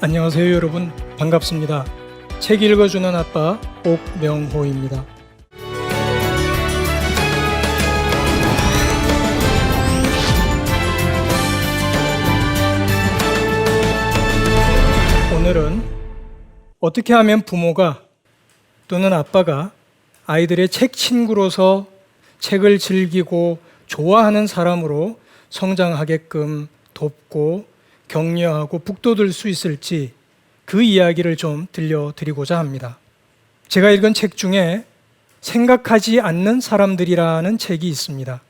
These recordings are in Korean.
안녕하세요 여러분, 반갑습니다. 책 읽어주는 아빠 옥명호입니다. 오늘은 어떻게 하면 부모가 또는 아빠가 아이들의 책 친구로서 책을 즐기고 좋아하는 사람으로 성장하게끔 돕고 격려하고 북돋을 수 있을지 그 이야기를 좀 들려드리고자 합니다. 제가 읽은 책 중에 생각하지 않는 사람들이라는 책이 있습니다.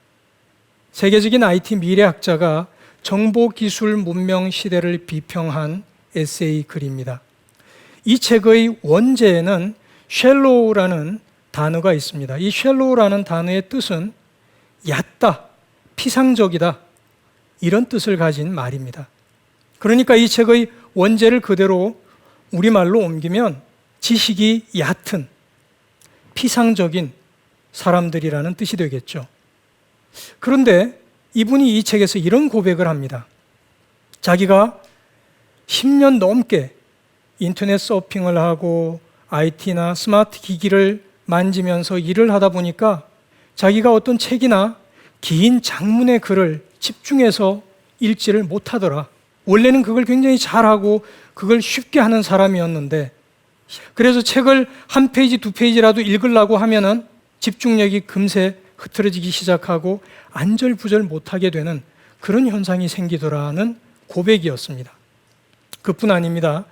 세계적인 IT 미래학자가 정보기술 문명 시대를 비평한 에세이 글입니다. 이 책의 원제에는 쉘로우라는 단어가 있습니다. 이 쉘로우라는 단어의 뜻은 얕다, 피상적이다 이런 뜻을 가진 말입니다. 그러니까 이 책의 원제를 그대로 우리말로 옮기면 지식이 얕은, 피상적인 사람들이라는 뜻이 되겠죠. 그런데 이분이 이 책에서 이런 고백을 합니다. 자기가 10년 넘게 인터넷 서핑을 하고 IT나 스마트 기기를 만지면서 일을 하다 보니까 자기가 어떤 책이나 긴 장문의 글을 집중해서 읽지를 못하더라. 원래는 그걸 굉장히 잘하고 그걸 쉽게 하는 사람이었는데, 그래서 책을 한 페이지, 두 페이지라도 읽으려고 하면은 집중력이 금세 흐트러지기 시작하고 안절부절 못하게 되는 그런 현상이 생기더라는 고백이었습니다. 그뿐 아닙니다.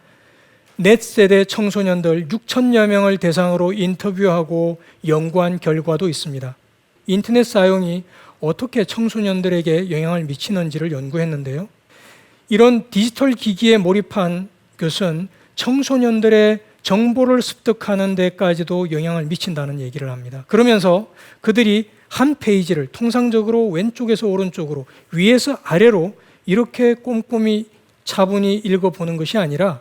넷 세대 청소년들 6천여 명을 대상으로 인터뷰하고 연구한 결과도 있습니다. 인터넷 사용이 어떻게 청소년들에게 영향을 미치는지를 연구했는데요. 이런 디지털 기기에 몰입한 것은 청소년들의 정보를 습득하는 데까지도 영향을 미친다는 얘기를 합니다. 그러면서 그들이 한 페이지를 통상적으로 왼쪽에서 오른쪽으로, 위에서 아래로 이렇게 꼼꼼히 차분히 읽어보는 것이 아니라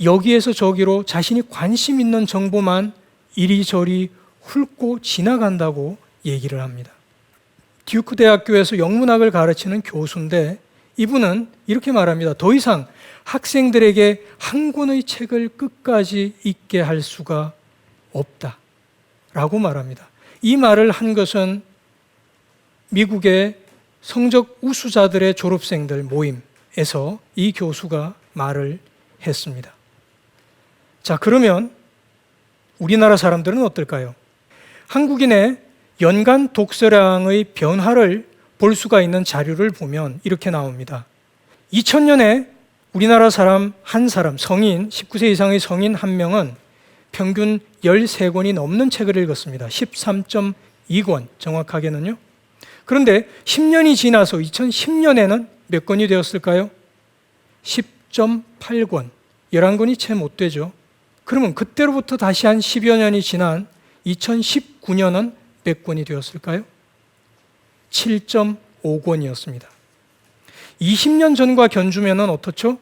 여기에서 저기로 자신이 관심 있는 정보만 이리저리 훑고 지나간다고 얘기를 합니다. 듀크 대학교에서 영문학을 가르치는 교수인데 이분은 이렇게 말합니다. 더 이상 학생들에게 한 권의 책을 끝까지 읽게 할 수가 없다 라고 말합니다. 이 말을 한 것은 미국의 성적 우수자들의 졸업생들 모임에서 이 교수가 말을 했습니다. 자, 그러면 우리나라 사람들은 어떨까요? 한국인의 연간 독서량의 변화를 볼 수가 있는 자료를 보면 이렇게 나옵니다. 2000년에 우리나라 사람 한 사람, 성인, 19세 이상의 성인 한 명은 평균 13권이 넘는 책을 읽었습니다. 13.2권 정확하게는요. 그런데 10년이 지나서 2010년에는 몇 권이 되었을까요? 10.8권, 11권이 채 못 되죠. 그러면 그때로부터 다시 한 10여 년이 지난 2019년은 몇 권이 되었을까요? 7.5권이었습니다. 20년 전과 견주면 어떻죠?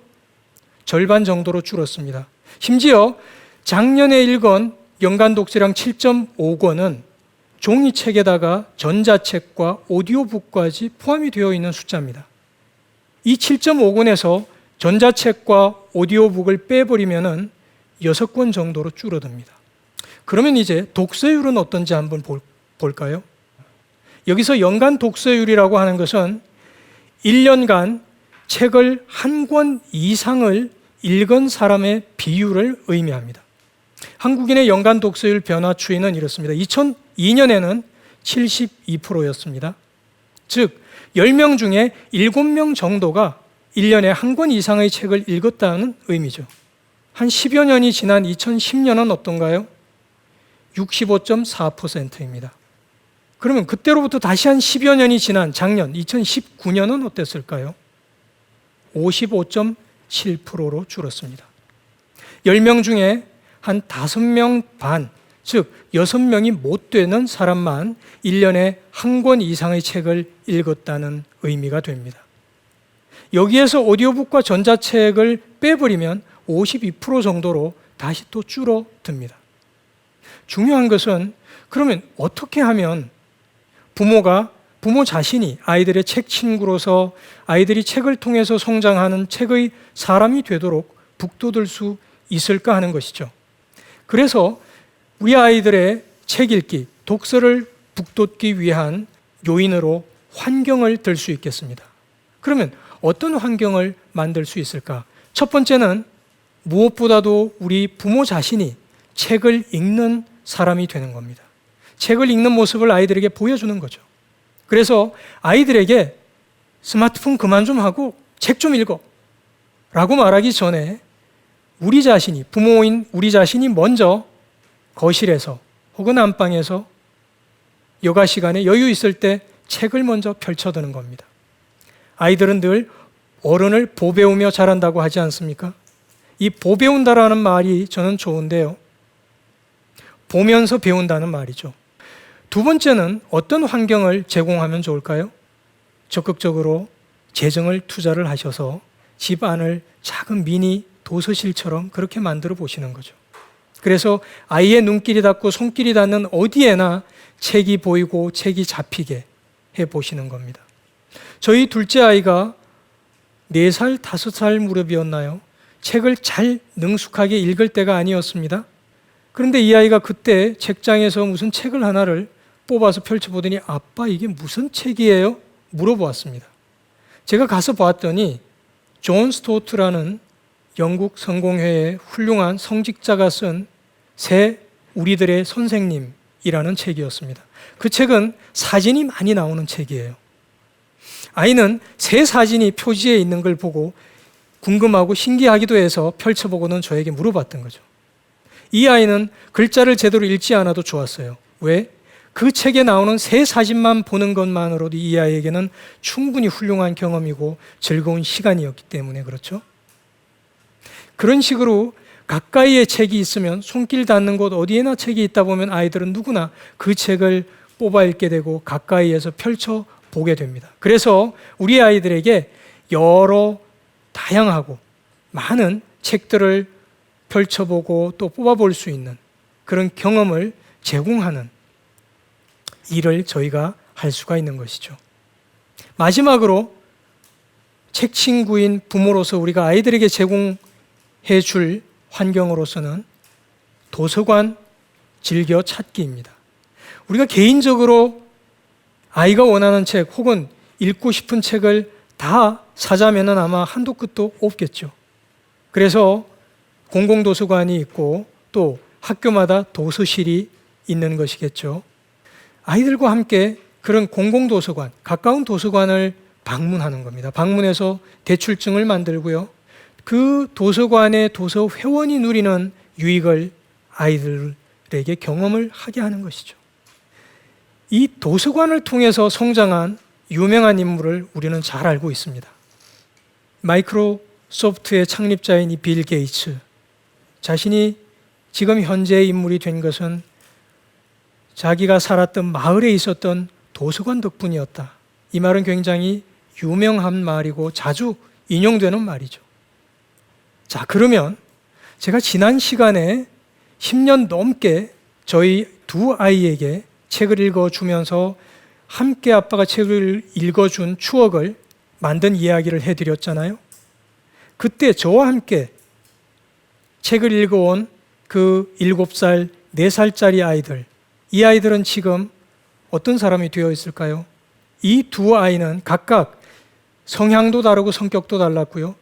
절반 정도로 줄었습니다. 심지어 작년에 읽은 연간 독서량 7.5권은 종이책에다가 전자책과 오디오북까지 포함이 되어 있는 숫자입니다. 이 7.5권에서 전자책과 오디오북을 빼버리면 6권 정도로 줄어듭니다. 그러면 이제 독서율은 어떤지 한번 볼까요? 여기서 연간 독서율이라고 하는 것은 1년간 책을 한 권 이상을 읽은 사람의 비율을 의미합니다. 한국인의 연간 독서율 변화 추이는 이렇습니다. 2002년에는 72%였습니다. 즉 10명 중에 7명 정도가 1년에 한 권 이상의 책을 읽었다는 의미죠. 한 10여 년이 지난 2010년은 어떤가요? 65.4%입니다. 그러면 그때로부터 다시 한 10여 년이 지난 작년 2019년은 어땠을까요? 55.7%로 줄었습니다. 10명 중에 한 5명 반, 즉 6명이 못 되는 사람만 1년에 한 권 이상의 책을 읽었다는 의미가 됩니다. 여기에서 오디오북과 전자책을 빼버리면 52% 정도로 다시 또 줄어듭니다. 중요한 것은 그러면 어떻게 하면 부모 자신이 아이들의 책 친구로서 아이들이 책을 통해서 성장하는 책의 사람이 되도록 북돋을 수 있을까 하는 것이죠. 그래서 우리 아이들의 책 읽기, 독서를 북돋기 위한 요인으로 환경을 들 수 있겠습니다. 그러면 어떤 환경을 만들 수 있을까? 첫 번째는 무엇보다도 우리 부모 자신이 책을 읽는 사람이 되는 겁니다. 책을 읽는 모습을 아이들에게 보여주는 거죠. 그래서 아이들에게 스마트폰 그만 좀 하고 책 좀 읽어 라고 말하기 전에 우리 자신이, 부모인 우리 자신이 먼저 거실에서 혹은 안방에서 여가 시간에 여유 있을 때 책을 먼저 펼쳐드는 겁니다. 아이들은 늘 어른을 보배우며 자란다고 하지 않습니까? 이 보배운다라는 말이 저는 좋은데요. 보면서 배운다는 말이죠. 두 번째는 어떤 환경을 제공하면 좋을까요? 적극적으로 재정을 투자를 하셔서 집 안을 작은 미니 도서실처럼 그렇게 만들어 보시는 거죠. 그래서 아이의 눈길이 닿고 손길이 닿는 어디에나 책이 보이고 책이 잡히게 해 보시는 겁니다. 저희 둘째 아이가 4살, 5살 무렵이었나요? 책을 잘 능숙하게 읽을 때가 아니었습니다. 그런데 이 아이가 그때 책장에서 무슨 책을 하나를 뽑아서 펼쳐보더니 아빠 이게 무슨 책이에요? 물어보았습니다. 제가 가서 봤더니 존 스토트라는 영국 성공회의 훌륭한 성직자가 쓴 새 우리들의 선생님이라는 책이었습니다. 그 책은 사진이 많이 나오는 책이에요. 아이는 새 사진이 표지에 있는 걸 보고 궁금하고 신기하기도 해서 펼쳐보고는 저에게 물어봤던 거죠. 이 아이는 글자를 제대로 읽지 않아도 좋았어요. 왜? 그 책에 나오는 새 사진만 보는 것만으로도 이 아이에게는 충분히 훌륭한 경험이고 즐거운 시간이었기 때문에 그렇죠. 그런 식으로 가까이에 책이 있으면 손길 닿는 곳 어디에나 책이 있다 보면 아이들은 누구나 그 책을 뽑아 읽게 되고 가까이에서 펼쳐 보게 됩니다. 그래서 우리 아이들에게 여러 다양하고 많은 책들을 펼쳐보고 또 뽑아볼 수 있는 그런 경험을 제공하는 일을 저희가 할 수가 있는 것이죠. 마지막으로 책 친구인 부모로서 우리가 아이들에게 제공해 줄 환경으로서는 도서관 즐겨 찾기입니다. 우리가 개인적으로 아이가 원하는 책 혹은 읽고 싶은 책을 다 사자면 아마 한도 끝도 없겠죠. 그래서 공공도서관이 있고 또 학교마다 도서실이 있는 것이겠죠. 아이들과 함께 그런 공공도서관, 가까운 도서관을 방문하는 겁니다. 방문해서 대출증을 만들고요. 그 도서관의 도서 회원이 누리는 유익을 아이들에게 경험을 하게 하는 것이죠. 이 도서관을 통해서 성장한 유명한 인물을 우리는 잘 알고 있습니다. 마이크로소프트의 창립자인 이 빌 게이츠, 자신이 지금 현재의 인물이 된 것은 자기가 살았던 마을에 있었던 도서관 덕분이었다. 이 말은 굉장히 유명한 말이고 자주 인용되는 말이죠. 자, 그러면 제가 지난 시간에 10년 넘게 저희 두 아이에게 책을 읽어주면서 함께 아빠가 책을 읽어준 추억을 만든 이야기를 해드렸잖아요. 그때 저와 함께 책을 읽어온 그 7살, 4살짜리 아이들, 이 아이들은 지금 어떤 사람이 되어 있을까요? 이 두 아이는 각각 성향도 다르고 성격도 달랐고요.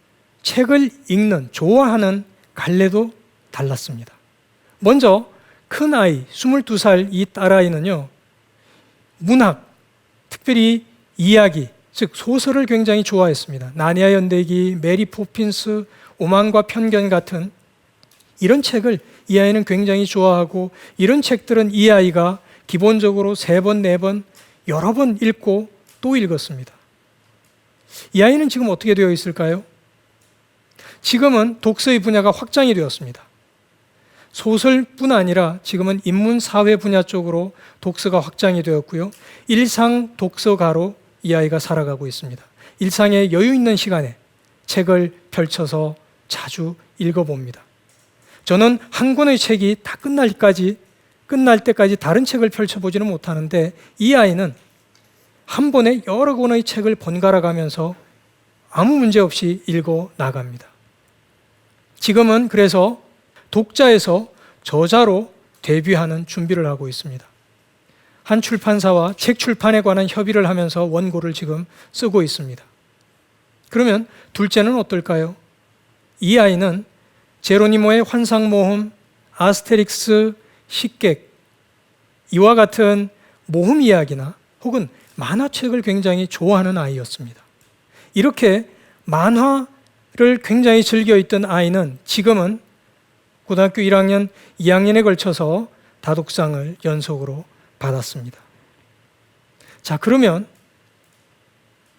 책을 읽는, 좋아하는 갈래도 달랐습니다. 먼저 큰 아이, 22살 이 딸아이는요, 문학, 특별히 이야기, 즉 소설을 굉장히 좋아했습니다. 나니아 연대기, 메리 포핀스, 오만과 편견 같은 이런 책을 이 아이는 굉장히 좋아하고 이런 책들은 이 아이가 기본적으로 3번, 4번, 여러 번 읽고 또 읽었습니다. 이 아이는 지금 어떻게 되어 있을까요? 지금은 독서의 분야가 확장이 되었습니다. 소설뿐 아니라 지금은 인문사회 분야 쪽으로 독서가 확장이 되었고요. 일상 독서가로 이 아이가 살아가고 있습니다. 일상의 여유 있는 시간에 책을 펼쳐서 자주 읽어봅니다. 저는 한 권의 책이 다 끝날 때까지 다른 책을 펼쳐보지는 못하는데 이 아이는 한 번에 여러 권의 책을 번갈아 가면서 아무 문제 없이 읽어 나갑니다. 지금은 그래서 독자에서 저자로 데뷔하는 준비를 하고 있습니다. 한 출판사와 책 출판에 관한 협의를 하면서 원고를 지금 쓰고 있습니다. 그러면 둘째는 어떨까요? 이 아이는 제로니모의 환상모험, 아스테릭스, 식객, 이와 같은 모험 이야기나 혹은 만화책을 굉장히 좋아하는 아이였습니다. 이렇게 만화를 굉장히 즐겨 있던 아이는 지금은 고등학교 1학년, 2학년에 걸쳐서 다독상을 연속으로 받았습니다. 자, 그러면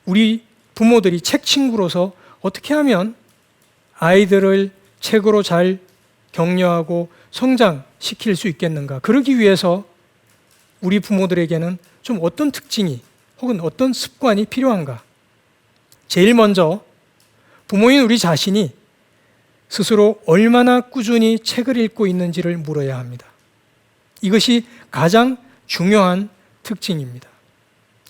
우리 부모들이 책 친구로서 어떻게 하면 아이들을 책으로 잘 격려하고 성장시킬 수 있겠는가? 그러기 위해서 우리 부모들에게는 좀 어떤 특징이 혹은 어떤 습관이 필요한가? 제일 먼저 부모인 우리 자신이 스스로 얼마나 꾸준히 책을 읽고 있는지를 물어야 합니다. 이것이 가장 중요한 특징입니다.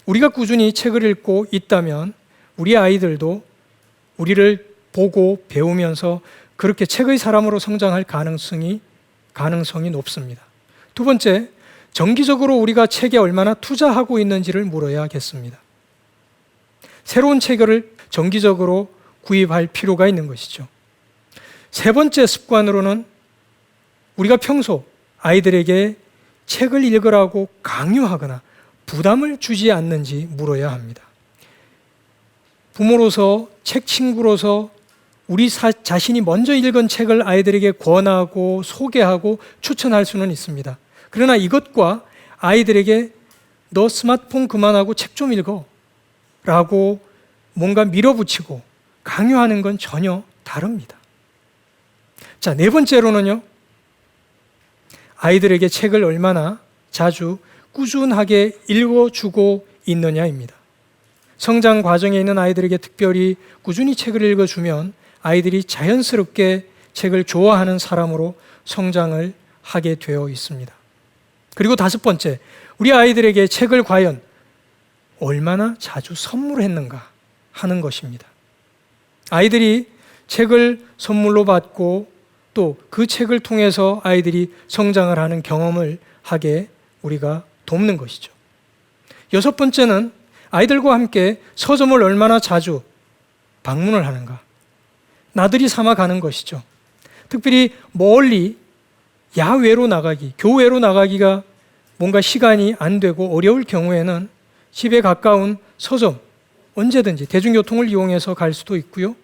우리가 꾸준히 책을 읽고 있다면 우리 아이들도 우리를 보고 배우면서 그렇게 책의 사람으로 성장할 가능성이 높습니다. 두 번째, 정기적으로 우리가 책에 얼마나 투자하고 있는지를 물어야겠습니다. 새로운 책을 정기적으로 구입할 필요가 있는 것이죠. 세 번째 습관으로는 우리가 평소 아이들에게 책을 읽으라고 강요하거나 부담을 주지 않는지 물어야 합니다. 부모로서, 책 친구로서 우리 자신이 먼저 읽은 책을 아이들에게 권하고 소개하고 추천할 수는 있습니다. 그러나 이것과 아이들에게 너 스마트폰 그만하고 책 좀 읽어 라고 뭔가 밀어붙이고 강요하는 건 전혀 다릅니다. 자, 네 번째로는요, 아이들에게 책을 얼마나 자주 꾸준하게 읽어주고 있느냐입니다. 성장 과정에 있는 아이들에게 특별히 꾸준히 책을 읽어주면 아이들이 자연스럽게 책을 좋아하는 사람으로 성장을 하게 되어 있습니다. 그리고 다섯 번째, 우리 아이들에게 책을 과연 얼마나 자주 선물했는가 하는 것입니다. 아이들이 책을 선물로 받고 또 그 책을 통해서 아이들이 성장을 하는 경험을 하게 우리가 돕는 것이죠. 여섯 번째는 아이들과 함께 서점을 얼마나 자주 방문을 하는가, 나들이 삼아 가는 것이죠. 특별히 멀리 야외로 나가기, 교외로 나가기가 뭔가 시간이 안 되고 어려울 경우에는 집에 가까운 서점, 언제든지 대중교통을 이용해서 갈 수도 있고요.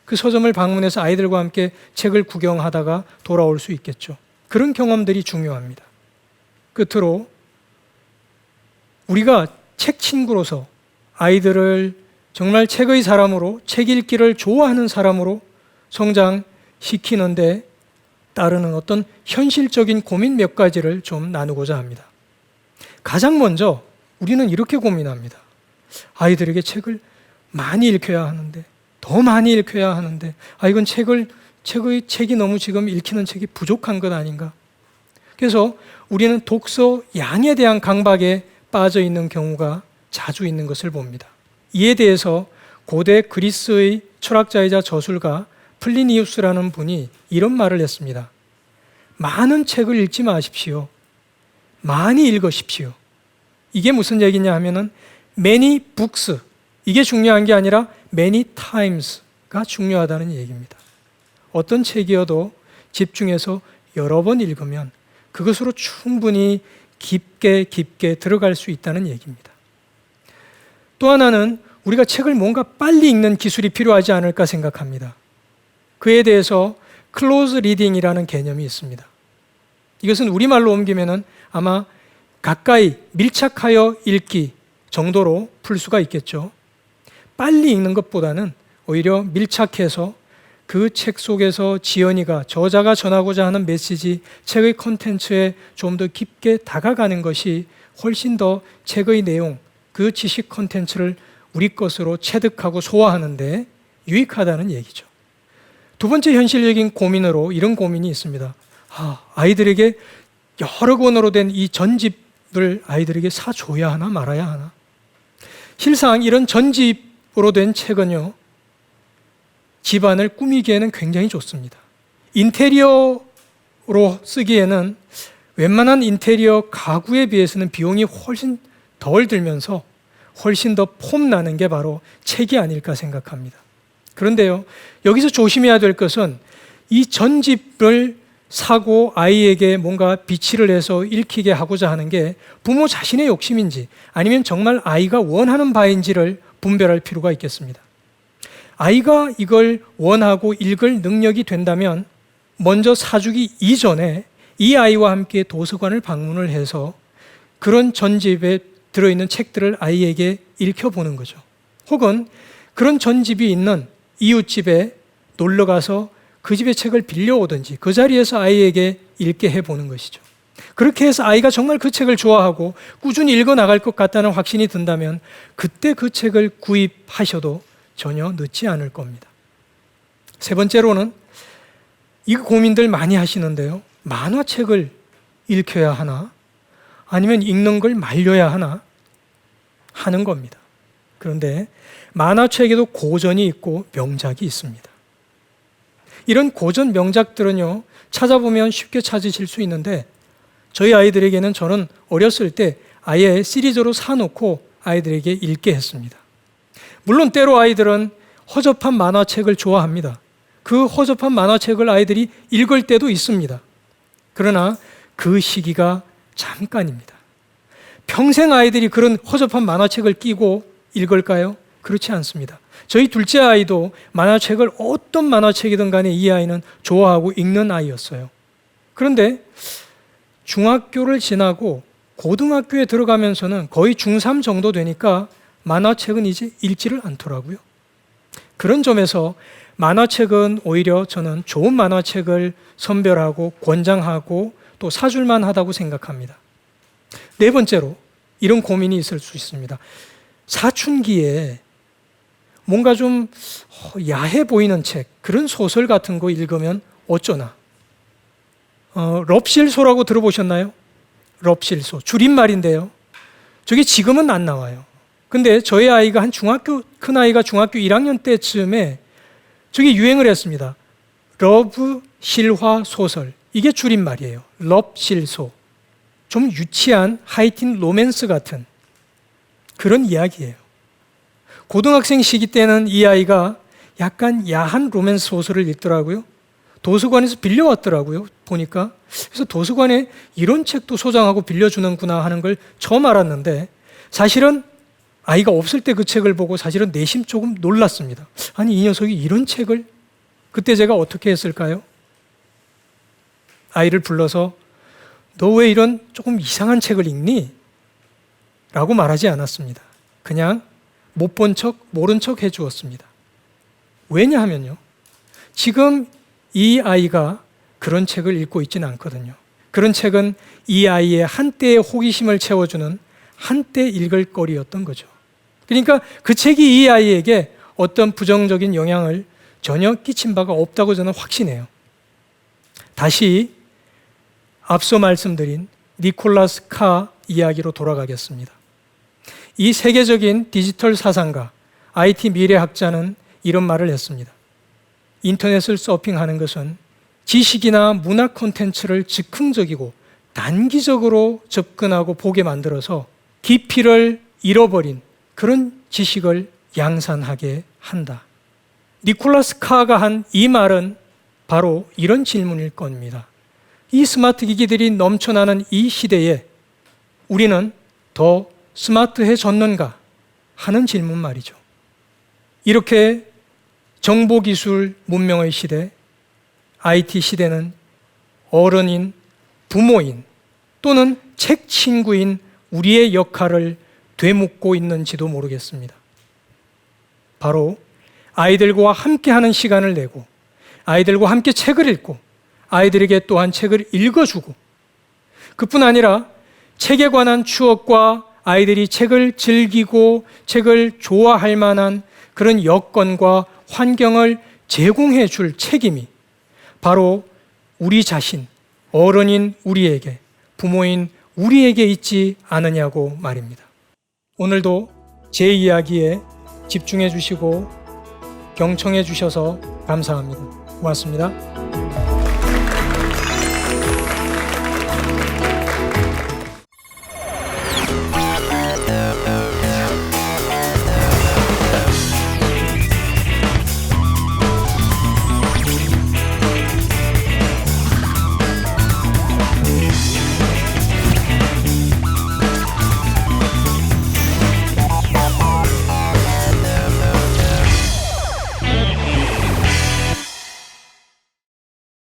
그 서점을 방문해서 아이들과 함께 책을 구경하다가 돌아올 수 있겠죠. 그런 경험들이 중요합니다. 끝으로 우리가 책 친구로서 아이들을 정말 책의 사람으로, 책 읽기를 좋아하는 사람으로 성장시키는데 따르는 어떤 현실적인 고민 몇 가지를 좀 나누고자 합니다. 가장 먼저 우리는 이렇게 고민합니다. 아이들에게 책을 많이 읽혀야 하는데, 더 많이 읽혀야 하는데, 이건 책이 너무 지금 읽히는 책이 부족한 것 아닌가? 그래서 우리는 독서 양에 대한 강박에 빠져 있는 경우가 자주 있는 것을 봅니다. 이에 대해서 고대 그리스의 철학자이자 저술가 플리니우스라는 분이 이런 말을 했습니다. 많은 책을 읽지 마십시오. 많이 읽으십시오. 이게 무슨 얘기냐 하면은 many books, 이게 중요한 게 아니라 many times가 중요하다는 얘기입니다. 어떤 책이어도 집중해서 여러 번 읽으면 그것으로 충분히 깊게 들어갈 수 있다는 얘기입니다. 또 하나는 우리가 책을 뭔가 빨리 읽는 기술이 필요하지 않을까 생각합니다. 그에 대해서 클로즈 리딩이라는 개념이 있습니다. 이것은 우리말로 옮기면은 아마 가까이 밀착하여 읽기 정도로 풀 수가 있겠죠. 빨리 읽는 것보다는 오히려 밀착해서 그 책 속에서 지연이가, 저자가 전하고자 하는 메시지, 책의 콘텐츠에 좀 더 깊게 다가가는 것이 훨씬 더 책의 내용, 그 지식 콘텐츠를 우리 것으로 체득하고 소화하는데 유익하다는 얘기죠. 두 번째 현실적인 고민으로 이런 고민이 있습니다. 아이들에게 여러 권으로 된 이 전집을 아이들에게 사줘야 하나 말아야 하나? 실상 이런 전집으로 된 책은요, 집안을 꾸미기에는 굉장히 좋습니다. 인테리어로 쓰기에는 웬만한 인테리어 가구에 비해서는 비용이 훨씬 덜 들면서 훨씬 더 폼나는 게 바로 책이 아닐까 생각합니다. 그런데요, 여기서 조심해야 될 것은 이 전집을 사고 아이에게 뭔가 비치를 해서 읽히게 하고자 하는 게 부모 자신의 욕심인지 아니면 정말 아이가 원하는 바인지를 분별할 필요가 있겠습니다. 아이가 이걸 원하고 읽을 능력이 된다면 먼저 사주기 이전에 이 아이와 함께 도서관을 방문을 해서 그런 전집에 들어있는 책들을 아이에게 읽혀보는 거죠. 혹은 그런 전집이 있는 이웃집에 놀러가서 그 집의 책을 빌려오든지 그 자리에서 아이에게 읽게 해보는 것이죠. 그렇게 해서 아이가 정말 그 책을 좋아하고 꾸준히 읽어나갈 것 같다는 확신이 든다면 그때 그 책을 구입하셔도 전혀 늦지 않을 겁니다. 세 번째로는 이 고민들 많이 하시는데요. 만화책을 읽혀야 하나? 아니면 읽는 걸 말려야 하나? 하는 겁니다. 그런데 만화책에도 고전이 있고 명작이 있습니다. 이런 고전 명작들은요, 찾아보면 쉽게 찾으실 수 있는데 저희 아이들에게는 저는 어렸을 때 아예 시리즈로 사놓고 아이들에게 읽게 했습니다. 물론 때로 아이들은 허접한 만화책을 좋아합니다. 그 허접한 만화책을 아이들이 읽을 때도 있습니다. 그러나 그 시기가 잠깐입니다. 평생 아이들이 그런 허접한 만화책을 끼고 읽을까요? 그렇지 않습니다. 저희 둘째 아이도 만화책을 어떤 만화책이든 간에 이 아이는 좋아하고 읽는 아이였어요. 그런데 중학교를 지나고 고등학교에 들어가면서는 거의 중3 정도 되니까 만화책은 이제 읽지를 않더라고요. 그런 점에서 만화책은 오히려 저는 좋은 만화책을 선별하고 권장하고 또 사줄만 하다고 생각합니다. 네 번째로 이런 고민이 있을 수 있습니다. 사춘기에 뭔가 좀 야해 보이는 책, 그런 소설 같은 거 읽으면 어쩌나. 럽실소라고 들어보셨나요? 럽실소, 줄임말인데요. 저게 지금은 안 나와요. 근데 저희 아이가 큰 아이가 중학교 1학년 때쯤에 저게 유행을 했습니다. 러브 실화 소설. 이게 줄임말이에요. 럽실소. 좀 유치한 하이틴 로맨스 같은 그런 이야기예요. 고등학생 시기 때는 이 아이가 약간 야한 로맨스 소설을 읽더라고요. 도서관에서 빌려왔더라고요. 보니까. 그래서 도서관에 이런 책도 소장하고 빌려주는구나 하는 걸 처음 알았는데 사실은 아이가 없을 때 그 책을 보고 사실은 내심 조금 놀랐습니다. 아니, 이 녀석이 이런 책을? 그때 제가 어떻게 했을까요? 아이를 불러서 너 왜 이런 조금 이상한 책을 읽니? 라고 말하지 않았습니다. 그냥 못 본 척, 모른 척 해주었습니다. 왜냐하면요, 지금 이 아이가 그런 책을 읽고 있지는 않거든요. 그런 책은 이 아이의 한때의 호기심을 채워주는 한때 읽을 거리였던 거죠. 그러니까 그 책이 이 아이에게 어떤 부정적인 영향을 전혀 끼친 바가 없다고 저는 확신해요. 다시 앞서 말씀드린 니콜라스 카 이야기로 돌아가겠습니다. 이 세계적인 디지털 사상가, IT 미래학자는 이런 말을 했습니다. 인터넷을 서핑하는 것은 지식이나 문화 콘텐츠를 즉흥적이고 단기적으로 접근하고 보게 만들어서 깊이를 잃어버린 그런 지식을 양산하게 한다. 니콜라스 카가 한 이 말은 바로 이런 질문일 겁니다. 이 스마트 기기들이 넘쳐나는 이 시대에 우리는 더 스마트해졌는가 하는 질문 말이죠. 이렇게 정보기술 문명의 시대, IT 시대는 어른인, 부모인 또는 책 친구인 우리의 역할을 되묻고 있는지도 모르겠습니다. 바로 아이들과 함께하는 시간을 내고 아이들과 함께 책을 읽고 아이들에게 또한 책을 읽어주고 그뿐 아니라 책에 관한 추억과 아이들이 책을 즐기고 책을 좋아할 만한 그런 여건과 환경을 제공해 줄 책임이 바로 우리 자신, 어른인 우리에게, 부모인 우리에게 있지 않으냐고 말입니다. 오늘도 제 이야기에 집중해 주시고 경청해 주셔서 감사합니다. 고맙습니다.